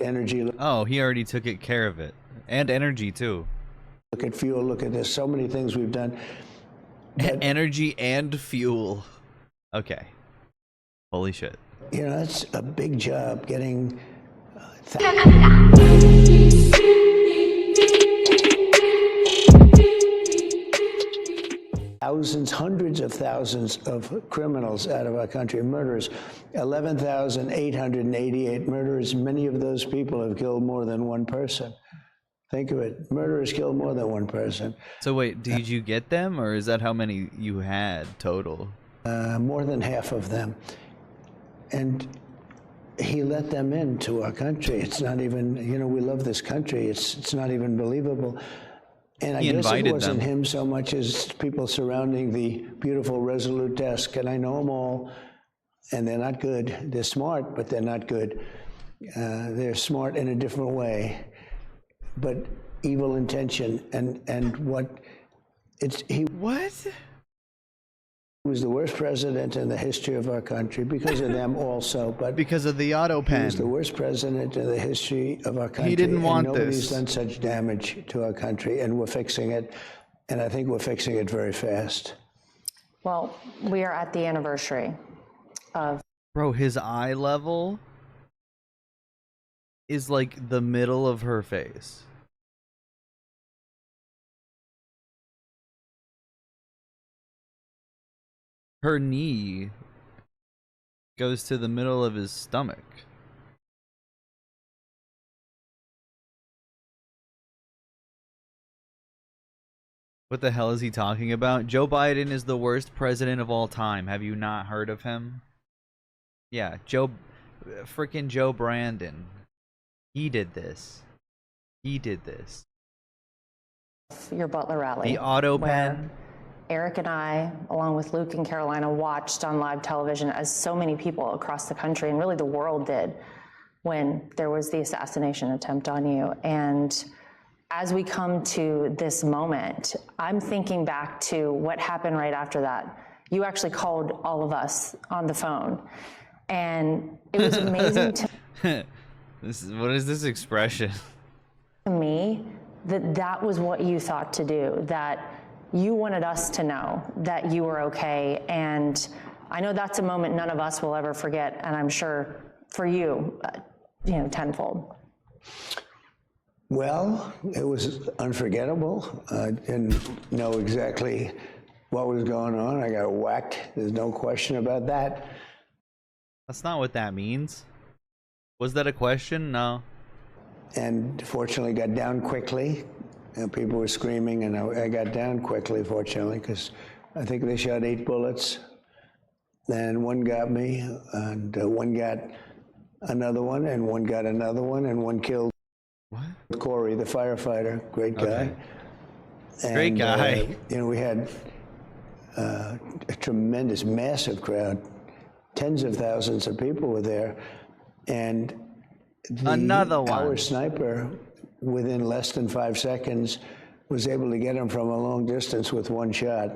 energy. Oh, he already took care of it. And energy, too. Look at fuel. Look at this. So many things we've done. But, energy and fuel. Okay. Holy shit. You know, that's a big job getting thousands, hundreds of thousands of criminals out of our country, murderers. 11,888 murderers. Many of those people have killed more than one person. Think of it. Murderers kill more than one person. So wait, did you get them, or is that how many you had total? More than half of them. And he let them into our country. It's not even, you know, we love this country. It's not even believable. And I guess it wasn't him so much as people surrounding the beautiful Resolute desk. And I know them all, and they're not good. They're smart, but they're not good. They're smart in a different way, but evil intention. And what it's he. What? He was the worst president in the history of our country because of them also, but because of the auto pen. He was the worst president in the history of our country. He didn't want and nobody's this. Done such damage to our country, and we're fixing it, and I think we're fixing it very fast. Well, we are at the anniversary of... Bro, his eye level is like the middle of her face. Her knee goes to the middle of his stomach. What the hell is he talking about? Joe Biden is the worst president of all time. Have you not heard of him? Yeah, freaking Joe Brandon. He did this. He did this. Your Butler rally. The auto pen. Eric and I, along with Luke and Carolina, watched on live television as so many people across the country, and really the world did, when there was the assassination attempt on you. And as we come to this moment, I'm thinking back to what happened right after that. You actually called all of us on the phone, and it was amazing to what is this expression? To me, that was what you thought to do, that you wanted us to know that you were okay. And I know that's a moment none of us will ever forget, and I'm sure for you, you know, tenfold. Well, it was unforgettable. I didn't know exactly what was going on. I got whacked. There's no question about that. That's not what that means. Was that a question? No. And fortunately got down quickly. And people were screaming, and I got down quickly, fortunately, because I think they shot 8 bullets. Then one got me, and one got another one, and one got another one, and one killed Corey, the firefighter. Great guy. Okay. And, great guy. You know, we had a tremendous, massive crowd. Tens of thousands of people were there. And our sniper, within less than 5 seconds, was able to get him from a long distance with one shot.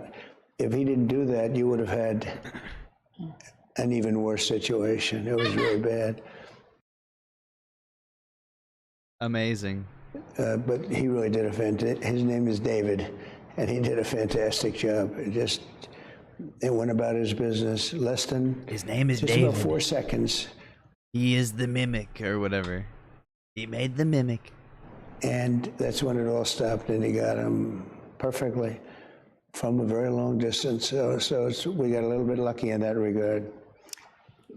If he didn't do that, you would have had an even worse situation. It was really bad. Amazing. But he really did his name is David, and he did a fantastic job. It went about his business less than... His name is just David. about 4 seconds. He is the mimic, or whatever. He made the mimic. And that's when it all stopped, and he got him perfectly from a very long distance. So we got a little bit lucky in that regard.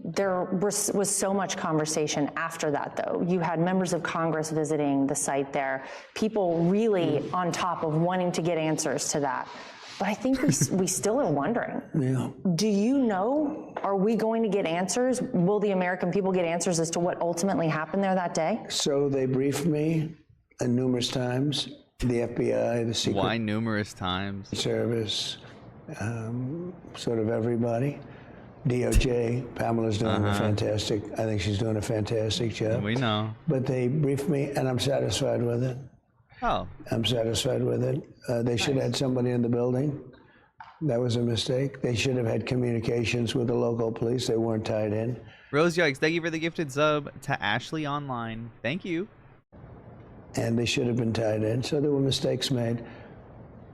There was so much conversation after that, though. You had members of Congress visiting the site there, people really on top of wanting to get answers to that. But I think we still are wondering. Yeah. Do you know, are we going to get answers? Will the American people get answers as to what ultimately happened there that day? So they briefed me numerous times, the FBI, the Secret Why numerous times? Service, sort of everybody. DOJ, Pamela's doing a fantastic, I think she's doing a fantastic job. We know. But they briefed me, and I'm satisfied with it. Oh. I'm satisfied with it. They should have had somebody in the building That was a mistake. They should have had communications with the local police. They weren't tied in. Rose Yikes, thank you for the gifted sub to Ashley Online. Thank you. And they should have been tied in. So there were mistakes made.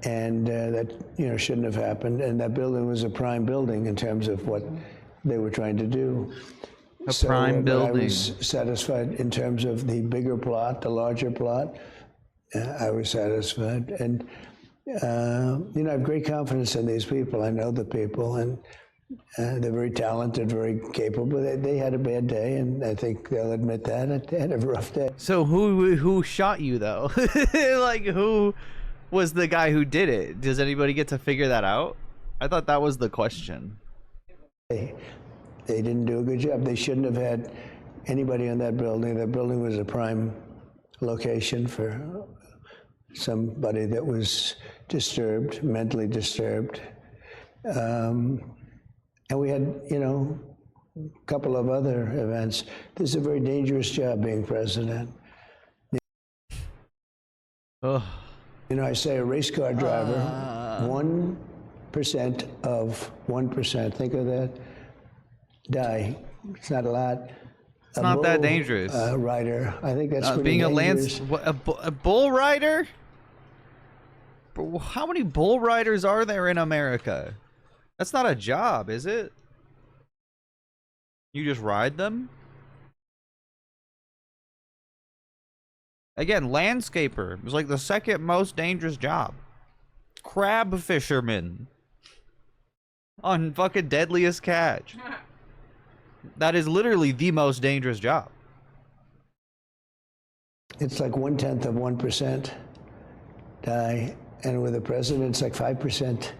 And that, shouldn't have happened. And that building was a prime building in terms of what they were trying to do. Prime building. I was satisfied in terms of the bigger plot, the larger plot. I was satisfied. And, I have great confidence in these people. I know the people, and they're very talented, very capable. They had a bad day, and I think they'll admit that. They had a rough day. So who shot you, though? Like, who was the guy who did it? Does anybody get to figure that out? I thought that was the question. They didn't do a good job. They shouldn't have had anybody in that building. That building was a prime location for somebody that was disturbed, mentally disturbed. And we had, a couple of other events. This is a very dangerous job, being president. Oh. I say a race car driver, 1% of 1%, think of that, die. It's not a lot. It's not that dangerous. Rider, I think that's pretty being dangerous. a bull rider? How many bull riders are there in America? That's not a job, is it? You just ride them? Again, landscaper was like the second most dangerous job. Crab fisherman on fucking Deadliest Catch. That is literally the most dangerous job. It's like 1/10 of 1% die, and with the president, it's like 5%.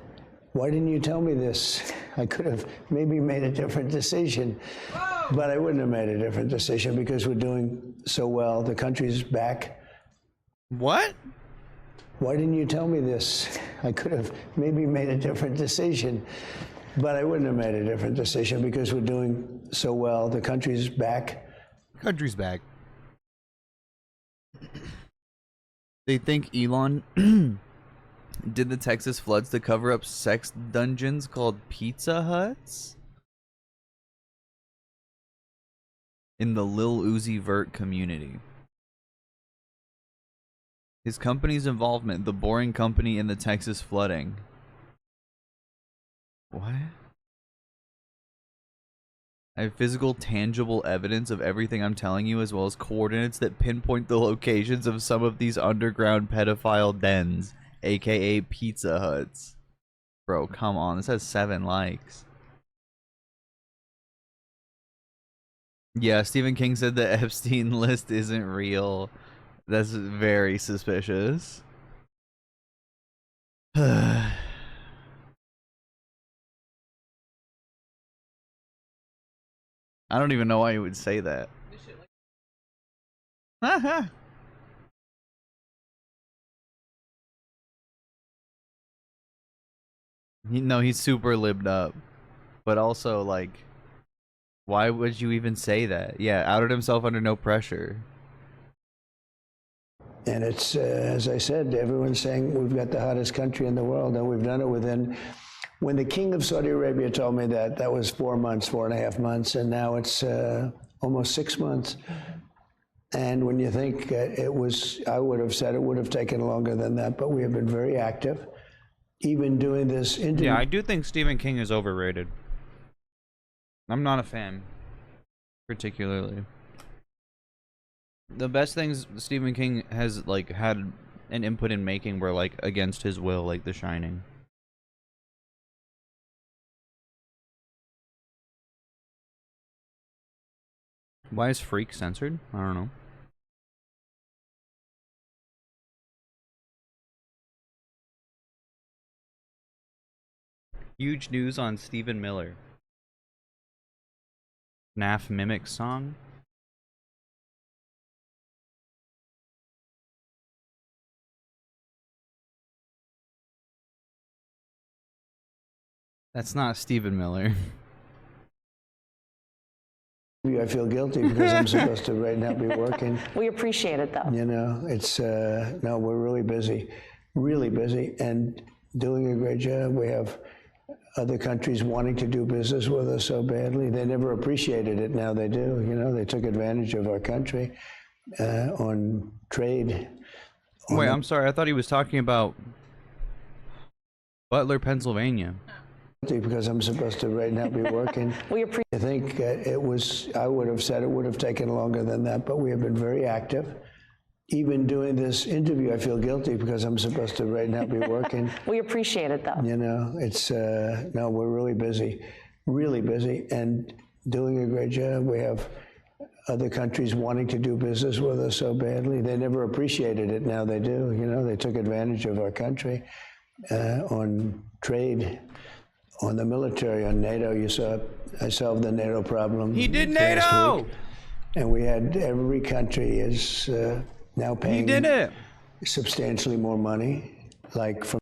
Why didn't you tell me this? I could have maybe made a different decision, but I wouldn't have made a different decision because we're doing so well. The country's back. What? Why didn't you tell me this? I could have maybe made a different decision, but I wouldn't have made a different decision because we're doing so well. The country's back. Country's back. They think Elon did the Texas floods to cover up sex dungeons called Pizza Huts in the Lil Uzi Vert community. His company's involvement, the Boring Company, in the Texas flooding. What? I have physical, tangible evidence of everything I'm telling you, as well as coordinates that pinpoint the locations of some of these underground pedophile dens, aka Pizza Huts. Bro, come on. This has 7 likes. Yeah, Stephen King said the Epstein list isn't real. That's very suspicious. I don't even know why you would say that. No, he's super libbed up. But also, like, why would you even say that? Yeah, outed himself under no pressure. And it's, as I said, everyone's saying we've got the hottest country in the world, and we've done it within. When the king of Saudi Arabia told me that, that was 4 months, 4.5 months, and now it's almost 6 months. And when you think it was, I would have said it would have taken longer than that, but we have been very active, even doing this. Yeah, I do think Stephen King is overrated. I'm not a fan, particularly. The best things Stephen King has, like, had an input in making were, like, against his will, like The Shining. Why is Freak censored? I don't know. Huge news on Stephen Miller. NAF Mimic song. That's not Stephen Miller. I feel guilty because I'm supposed to right now be working. We appreciate it, though. You know, it's, no, we're really busy, and doing a great job. We have other countries wanting to do business with us so badly. They never appreciated it. Now they do. You know, they took advantage of our country on trade. Wait, I'm sorry. I thought he was talking about Butler, Pennsylvania. Because I'm supposed to right now be working. I think I would have said it would have taken longer than that, but we have been very active. Even doing this interview, I feel guilty because I'm supposed to right now be working. We appreciate it, though. You know, it's, no, we're really busy, and doing a great job. We have other countries wanting to do business with us so badly. They never appreciated it. Now they do. You know, they took advantage of our country on trade, on the military, on NATO. You saw I solved the NATO problem. He did last NATO! week. And we had every country is now paying He did it! substantially more money, like from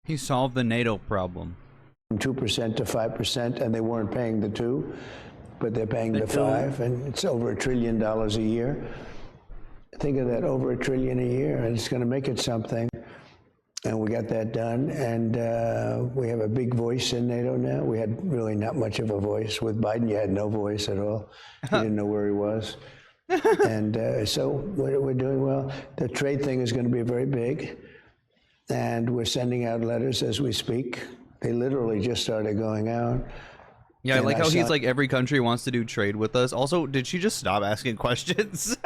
He solved the NATO problem. 2% to 5%, and they weren't paying the 2, but they're paying the 5, and it's over $1 trillion a year. Think of that, over $1 trillion a year, and it's going to make it something. And we got that done, and we have a big voice in NATO now. We had really not much of a voice. With Biden, you had no voice at all. You didn't know where he was. And so we're doing well. The trade thing is going to be very big, and we're sending out letters as we speak. They literally just started going out. Yeah, I And like I how he's saw- like, every country wants to do trade with us. Also, did she just stop asking questions?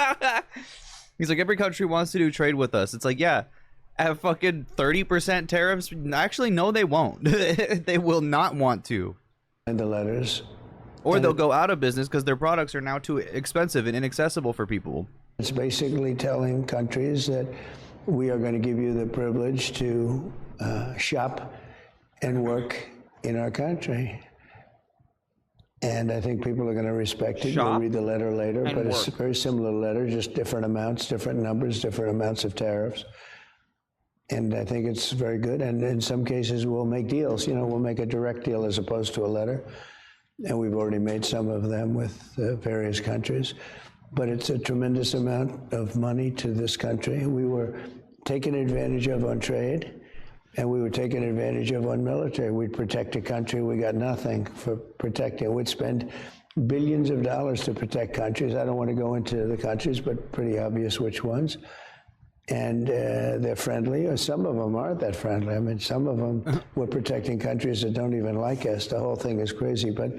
He's like, every country wants to do trade with us. It's like, yeah, at fucking 30% tariffs? Actually, no, they won't. They will not want to. And the letters. Or they'll go out of business because their products are now too expensive and inaccessible for people. It's basically telling countries that we are going to give you the privilege to shop and work in our country. And I think people are going to respect it. Shop You'll read the letter later, and but it's a work. very similar letter, just different amounts, different numbers, different amounts of tariffs. And I think it's very good. And in some cases, we'll make deals. You know, we'll make a direct deal as opposed to a letter. And we've already made some of them with various countries. But it's a tremendous amount of money to this country. We were taken advantage of on trade, and we were taken advantage of on military. We'd protect a country. We got nothing for protecting. We'd spend billions of dollars to protect countries. I don't want to go into the countries, but pretty obvious which ones. And they're friendly, or some of them aren't that friendly. I mean, some of them, we're protecting countries that don't even like us. The whole thing is crazy, but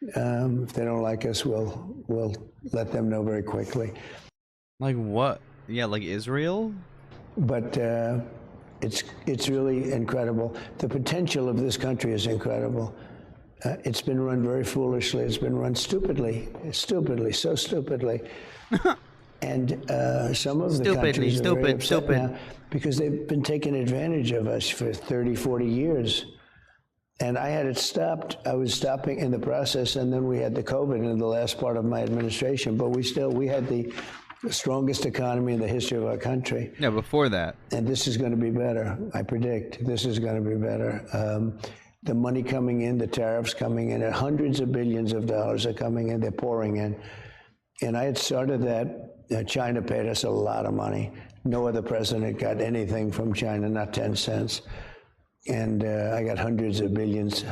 if they don't like us, we'll let them know very quickly. Like what? Yeah, like Israel? But it's really incredible. The potential of this country is incredible. It's been run very foolishly. It's been run stupidly, so stupidly. And some of the countries are very upset now because they've been taking advantage of us for 30, 40 years. And I had it stopped. I was stopping in the process, and then we had the COVID in the last part of my administration. But we had the strongest economy in the history of our country. Yeah, before that. And this is going to be better. I predict this is going to be better. The money coming in, the tariffs coming in, and hundreds of billions of dollars are coming in. They're pouring in. And I had started that. China paid us a lot of money. No other president got anything from China, not 10 cents. And I got hundreds of billions.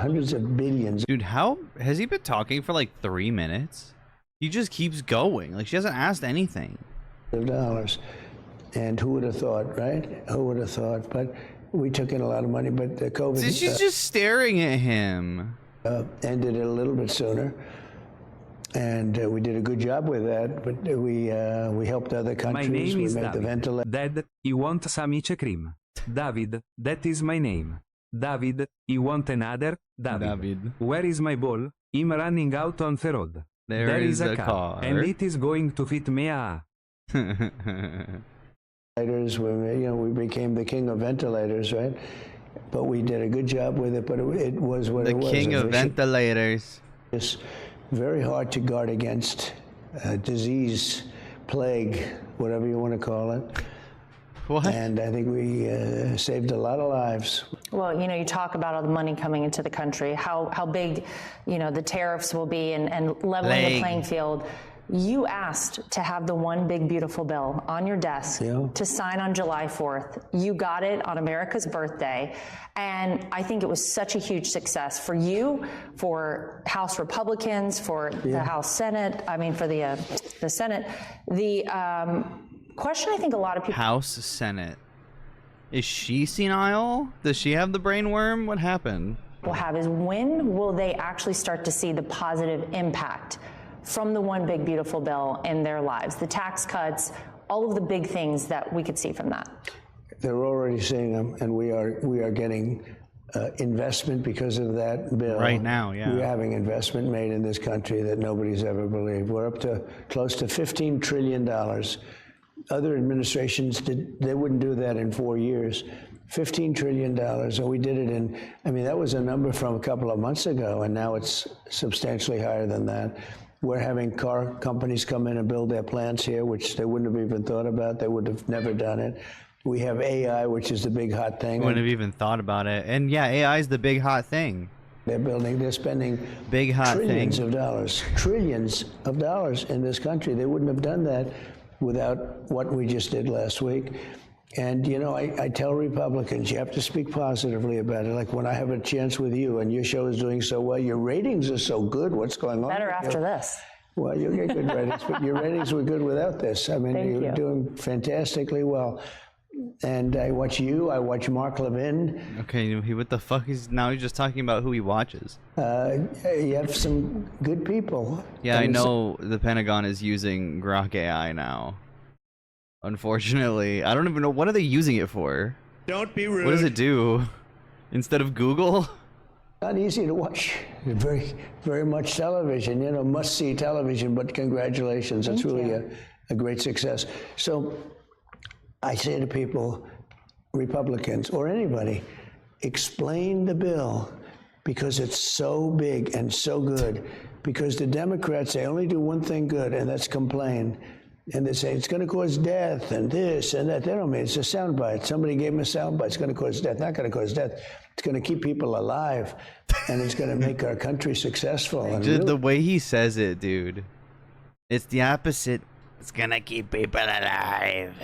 Dude, how has he been talking for like 3 minutes? He just keeps going. Like, she hasn't asked anything. Of dollars. And who would have thought, right? Who would have thought? But we took in a lot of money, but the COVID She's just staring at him. ended it a little bit sooner. And we did a good job with that, but we helped other countries. My name we is made the David. ventilator. Dad, you want some ice cream? David, that is my name. David, you want another? David. Where is my ball? I'm running out on the road. There is a car. and it is going to fit me. Ventilators, we became the king of ventilators, right? But we did a good job with it, but it was what The it was. king a of ventilators. It's very hard to guard against disease, plague, whatever you want to call it. What? And I think we saved a lot of lives. Well, you talk about all the money coming into the country, how big, the tariffs will be and leveling the Plague. playing field. You asked to have the one big beautiful bill on your desk to sign on July 4th. You got it on America's birthday. And I think it was such a huge success for you, for House Republicans, for the House Senate, for the Senate. The question I think a lot of people... House Senate. Is she senile? Does she have the brain worm? What happened? ...will have is, when will they actually start to see the positive impact from the one big beautiful bill in their lives, the tax cuts, all of the big things that we could see from that? They're already seeing them, and we are getting investment because of that bill. Right now, yeah. We're having investment made in this country that nobody's ever believed. We're up to close to $15 trillion. Other administrations, they wouldn't do that in 4 years. $15 trillion, and we did it in, that was a number from a couple of months ago, and now it's substantially higher than that. We're having car companies come in and build their plants here, which they wouldn't have even thought about. They would have never done it. We have AI, which is the big hot thing. Wouldn't have even thought about it. And yeah, AI is the big hot thing. They're spending big hot trillions of dollars in this country. They wouldn't have done that without what we just did last week. And, I tell Republicans, you have to speak positively about it. Like when I have a chance with you and your show is doing so well, your ratings are so good. What's going on? Better after this. Well, you'll get good ratings, but your ratings were good without this. You're doing fantastically well. And I watch you, I watch Mark Levin. Okay, what the fuck is, now he's just talking about who he watches. You have some good people. Yeah, I know the Pentagon is using Grok AI now. Unfortunately, I don't even know, what are they using it for? Don't be rude. What does it do? Instead of Google? Not easy to watch. Very, very much television, must-see television, but congratulations. It's really a great success. So I say to people, Republicans or anybody, explain the bill because it's so big and so good. Because the Democrats, they only do one thing good, and that's complain. And they say it's going to cause death and this and that. They don't mean it's a soundbite. Somebody gave them a soundbite. It's going to cause death. Not going to cause death. It's going to keep people alive, and it's going to make our country successful. And Dude, the way he says it, dude, it's the opposite. It's going to keep people alive.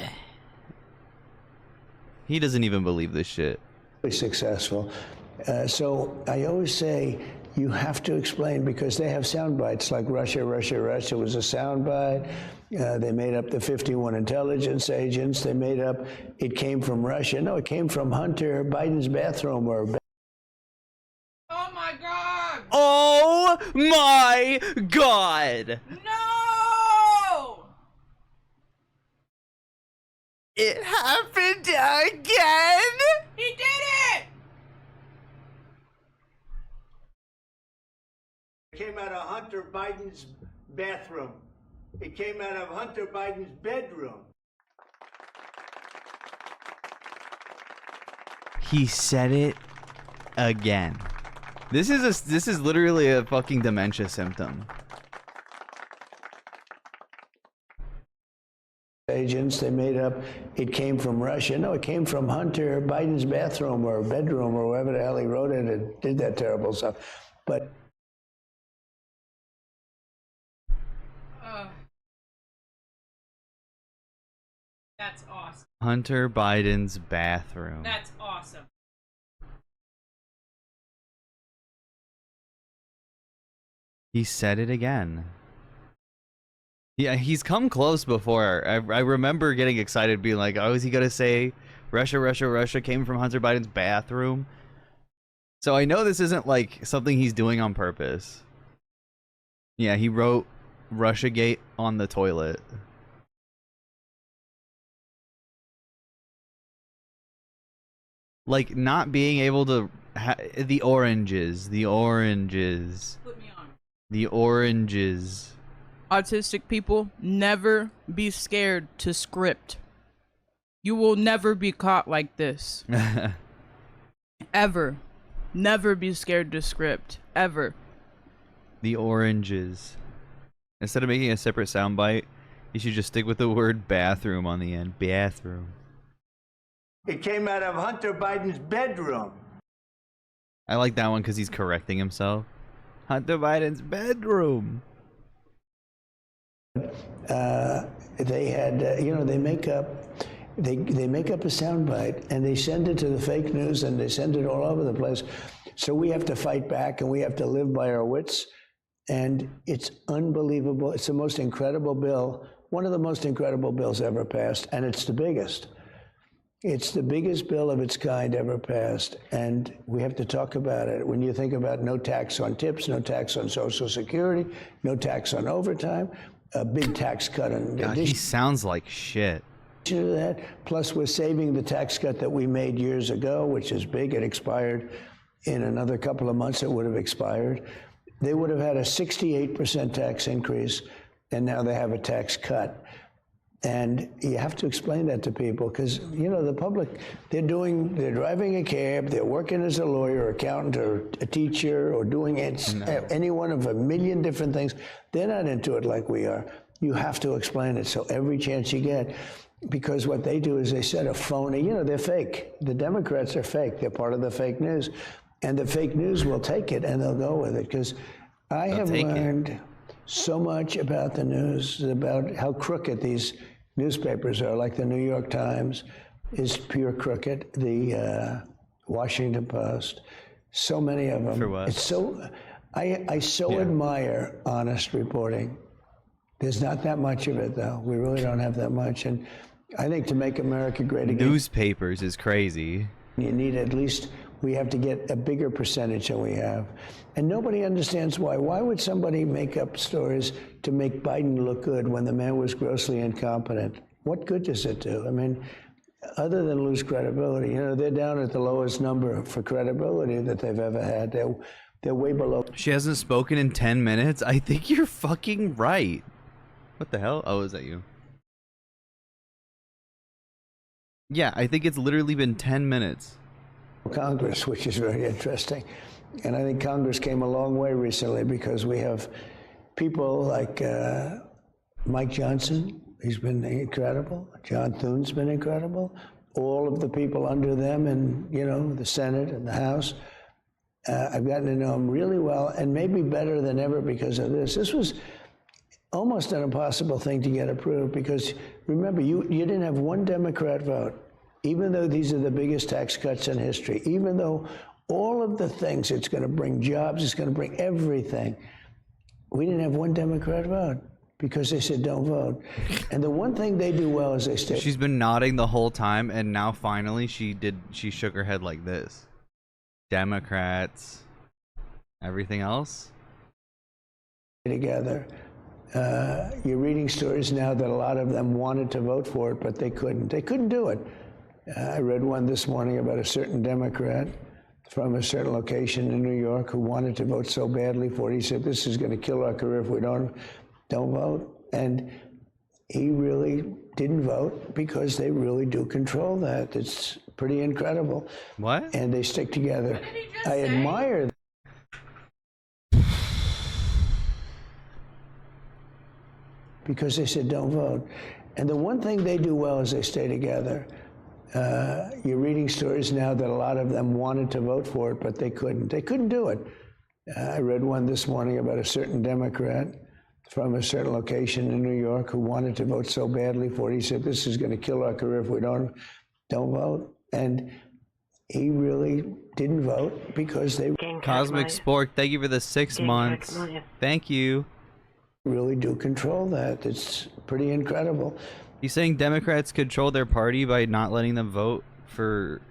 He doesn't even believe this shit. Successful. So I always say you have to explain, because they have sound bites like Russia, Russia, Russia was a sound bite. They made up the 51 intelligence agents. They made up it came from Russia. No, it came from Hunter Biden's bathroom. Oh my God! Oh my God! No! It happened again? He did it! It came out of Hunter Biden's bathroom. It came out of Hunter Biden's bedroom. He said it again. This is literally a fucking dementia symptom. Agents, they made up it came from Russia. No, it came from Hunter Biden's bathroom or bedroom or wherever the hell he wrote it and did that terrible stuff. But That's awesome. Hunter Biden's bathroom. That's awesome. He said it again. Yeah, he's come close before. I remember getting excited, being like, oh, is he going to say Russia, Russia, Russia came from Hunter Biden's bathroom? So I know this isn't like something he's doing on purpose. Yeah, he wrote Russiagate on the toilet. Like, not being able to the oranges. Put me on. The oranges. Autistic people, never be scared to script. You will never be caught like this. Ever. Never be scared to script. Ever. The oranges. Instead of making a separate soundbite, you should just stick with the word bathroom on the end. Bathroom. it came out of Hunter Biden's bedroom. I like that one because he's correcting himself. Hunter Biden's bedroom. They had, they make up a soundbite and they send it to the fake news and they send it all over the place. So we have to fight back and we have to live by our wits. And it's unbelievable. It's the most incredible bill, one of the most incredible bills ever passed, and it's the biggest. It's the biggest bill of its kind ever passed, and we have to talk about it. When you think about no tax on tips, no tax on Social Security, no tax on overtime, a big tax cut on God, he sounds like shit. To that, plus we're saving the tax cut that we made years ago, which is big. It expired in another couple of months. It would have expired. They would have had a 68% tax increase, and now they have a tax cut. And you have to explain that to people because, the public, they're driving a cab, they're working as a lawyer, accountant, or a teacher, or doing any one of a million different things. They're not into it like we are. You have to explain it so every chance you get, because what they do is they set a phony, they're fake. The Democrats are fake. They're part of the fake news. And the fake news will take it and they'll go with it because I have learned so much about the news, about how crooked these newspapers are, like the New York Times is pure crooked, the Washington Post, so many of them. For what? It's so, I admire honest reporting. There's not that much of it, though. We really don't have that much. And I think to make America great again, newspapers is crazy. You need at least, we have to get a bigger percentage than we have. And nobody understands why. Why would somebody make up stories to make Biden look good when the man was grossly incompetent? What good does it do? I mean, other than lose credibility, they're down at the lowest number for credibility that they've ever had. They're way below. She hasn't spoken in 10 minutes? I think you're fucking right. What the hell? Oh, is that you? Yeah, I think it's literally been 10 minutes. Congress, which is very interesting. And I think Congress came a long way recently because we have people like Mike Johnson. He's been incredible. John Thune's been incredible. All of the people under them in, the Senate and the House. I've gotten to know them really well and maybe better than ever because of this. This was almost an impossible thing to get approved because, remember, you didn't have one Democrat vote. Even though these are the biggest tax cuts in history, even though all of the things, it's going to bring jobs, it's going to bring everything, we didn't have one Democrat vote because they said don't vote. And the one thing they do well is they stay. She's been nodding the whole time, and now finally she shook her head like this. Democrats. Everything else? Together. You're reading stories now that a lot of them wanted to vote for it, but they couldn't. They couldn't do it. I read one this morning about a certain Democrat from a certain location in New York who wanted to vote so badly for it. He said, this is going to kill our career if we don't vote. And he really didn't vote because they really do control that. It's pretty incredible. What? And they stick together. I admire that. Because they said don't vote. And the one thing they do well is they stay together. You're reading stories now that a lot of them wanted to vote for it, but they couldn't. They couldn't do it. I read one this morning about a certain Democrat from a certain location in New York who wanted to vote so badly for it. He said, this is going to kill our career if we don't vote. And he really didn't vote because they Cosmic Spork, thank you for the 6 months. Thank you. Really do control that. It's pretty incredible. He's saying Democrats control their party by not letting them vote for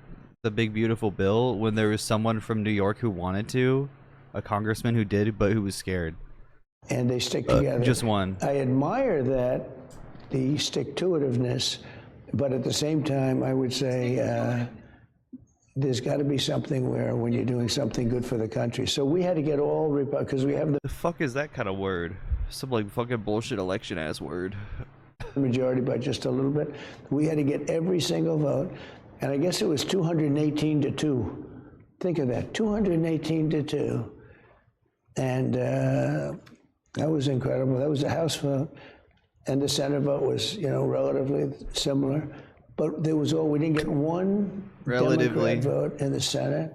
the big beautiful bill when there was someone from New York who wanted to, a congressman who did, but who was scared. And they stick together. Just one. I admire that, the stick-to-itiveness, but at the same time, I would say there's got to be something where when you're doing something good for the country. So we had to get all, because we have The fuck is that kind of word? Some like fucking bullshit election ass word. majority by just a little bit. We had to get every single vote, and I guess it was 218 to 2. Think of that, 218 to 2. And that was incredible. That was a House vote, and the Senate vote was, relatively similar. But we didn't get one Democrat vote in the Senate.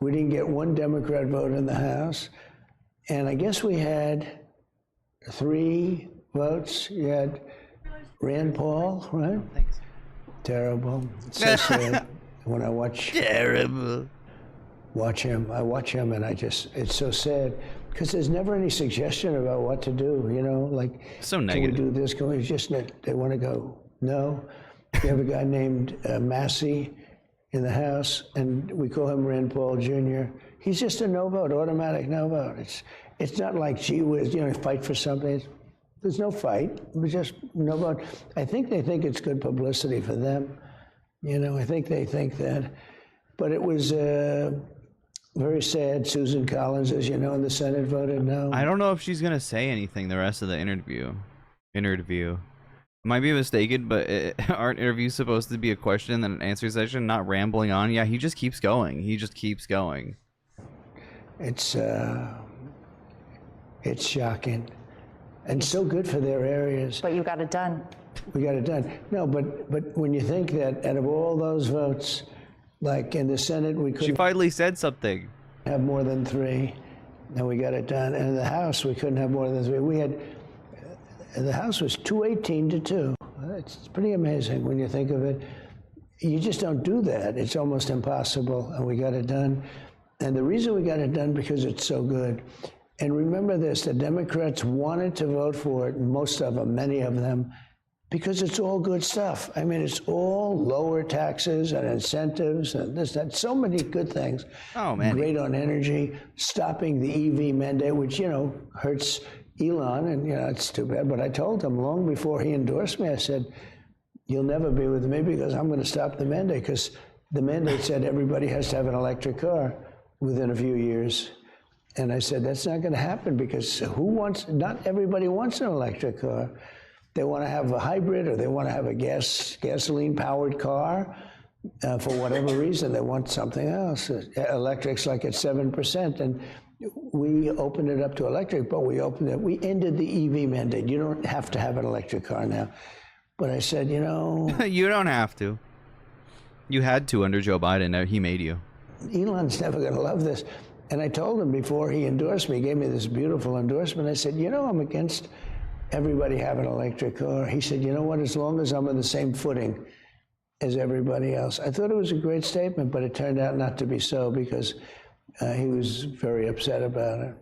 We didn't get one Democrat vote in the House. And I guess we had 3 votes. You had Rand Paul, right? Thanks. Terrible. It's so sad when I watch him. I watch him, and it's so sad because there's never any suggestion about what to do. You know, like So can negative. we do this? Can we just? They want to go. No. We have a guy named Massey in the House, and we call him Rand Paul Jr. He's just a no vote, automatic no vote. It's not like, gee whiz, you know, fight for something. There's no fight. It's just no vote. I think they think it's good publicity for them. You know, I think they think that. But it was very sad. Susan Collins, as you know, in the Senate voted no. I don't know if she's gonna say anything the rest of the interview. Might be mistaken, but aren't interviews supposed to be a question and an answer session, not rambling on? Yeah, he just keeps going. It's shocking, and so good for their areas. But you got it done. We got it done. No, but when you think that out of all those votes, like in the Senate, we She couldn't finally said something. have more than 3, and we got it done. And in the House, we couldn't have more than 3. We had, the House was 218 to 2. It's pretty amazing when you think of it. You just don't do that. It's almost impossible, and we got it done. And the reason we got it done because it's so good. And remember this, the Democrats wanted to vote for it, most of them, many of them, because it's all good stuff. I mean, it's all lower taxes and incentives and this, that, so many good things. Oh, man. Great on energy, stopping the EV mandate, which, you know, hurts Elon, and, you know, it's too bad. But I told him long before he endorsed me, I said, you'll never be with me because I'm going to stop the mandate, because the mandate said everybody has to have an electric car within a few years. And I said, that's not going to happen because not everybody wants an electric car. They want to have a hybrid, or they want to have a gasoline-powered car. For whatever reason, they want something else. Electric's like at 7%, and we opened it up to electric, but we ended the EV mandate. You don't have to have an electric car now. But I said, you know... You don't have to. You had to under Joe Biden. He made you. Elon's never going to love this. And I told him before he endorsed me, he gave me this beautiful endorsement. I said, you know, I'm against everybody having an electric car. He said, you know what, as long as I'm on the same footing as everybody else. I thought it was a great statement, but it turned out not to be so because he was very upset about it.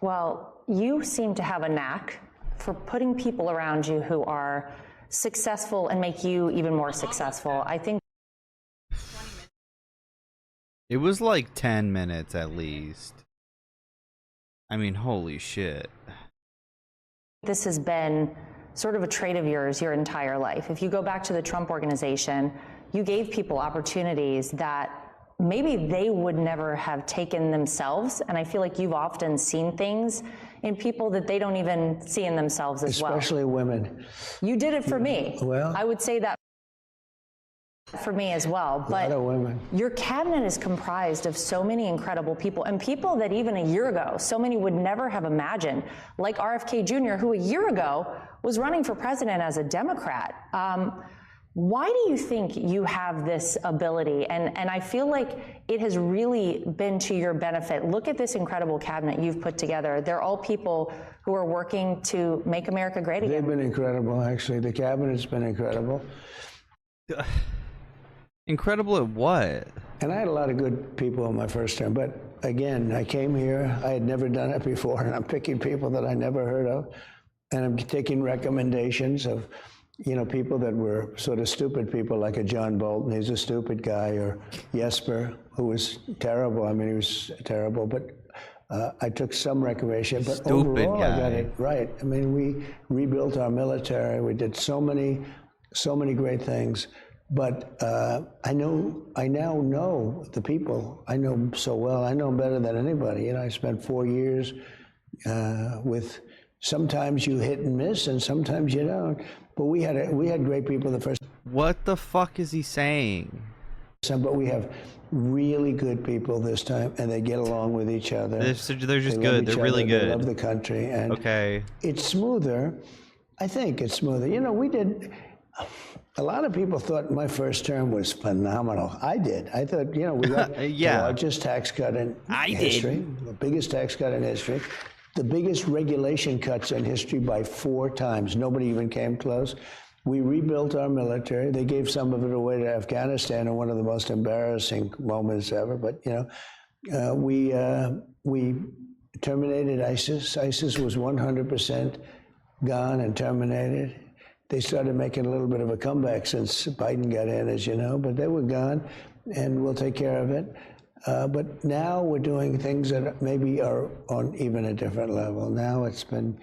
Well, you seem to have a knack for putting people around you who are successful and make you even more successful. I think It was like 10 minutes at least. I mean, holy shit. this has been sort of a trait of yours your entire life. If you go back to the Trump Organization, you gave people opportunities that maybe they would never have taken themselves. And I feel like you've often seen things in people that they don't even see in themselves as well. Especially women. You did it for me. Well, I would say that for me as well. A lot of women. Your cabinet is comprised of so many incredible people, and people that even a year ago, so many would never have imagined, like RFK Jr., who a year ago was running for president as a Democrat. Why do you think you have this ability? And I feel like it has really been to your benefit. Look at this incredible cabinet you've put together. They're all people who are working to make America great again. They've been incredible, actually. The cabinet's been incredible. Incredible at what? And I had a lot of good people in my first term. But again, I came here, I had never done it before, and I'm picking people that I never heard of. And I'm taking recommendations of, you know, people that were sort of stupid people, like a John Bolton, he's a stupid guy, or Jesper, who was terrible. I mean, he was terrible, but I took some recommendation. But Stupid overall, guy. I got it right. I mean, we rebuilt our military. We did so many great things. But I now know the people. I know them so well. I know them better than anybody. You know, I spent 4 years with. Sometimes you hit and miss, and sometimes you don't. But we had great people the first What the fuck is he saying? time. But we have really good people this time, and they get along with each other. They're just They love good. each They're really other. They good. love the country, and Okay. it's smoother. I think it's smoother. You know, we did. A lot of people thought my first term was phenomenal. I did. I thought, you know, we got Yeah. the largest tax cut in I did. history, the biggest tax cut in history. the biggest regulation cuts in history by 4 times. Nobody even came close. We rebuilt our military. They gave some of it away to Afghanistan in one of the most embarrassing moments ever. But, you know, we terminated ISIS. ISIS was 100% gone and terminated. They started making a little bit of a comeback since Biden got in, as you know, but they were gone, and we'll take care of it. But now we're doing things that maybe are on even a different level. Now it's been,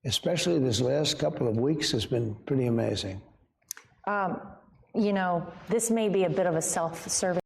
especially this last couple of weeks, has been pretty amazing. You know, this may be a bit of a self-serving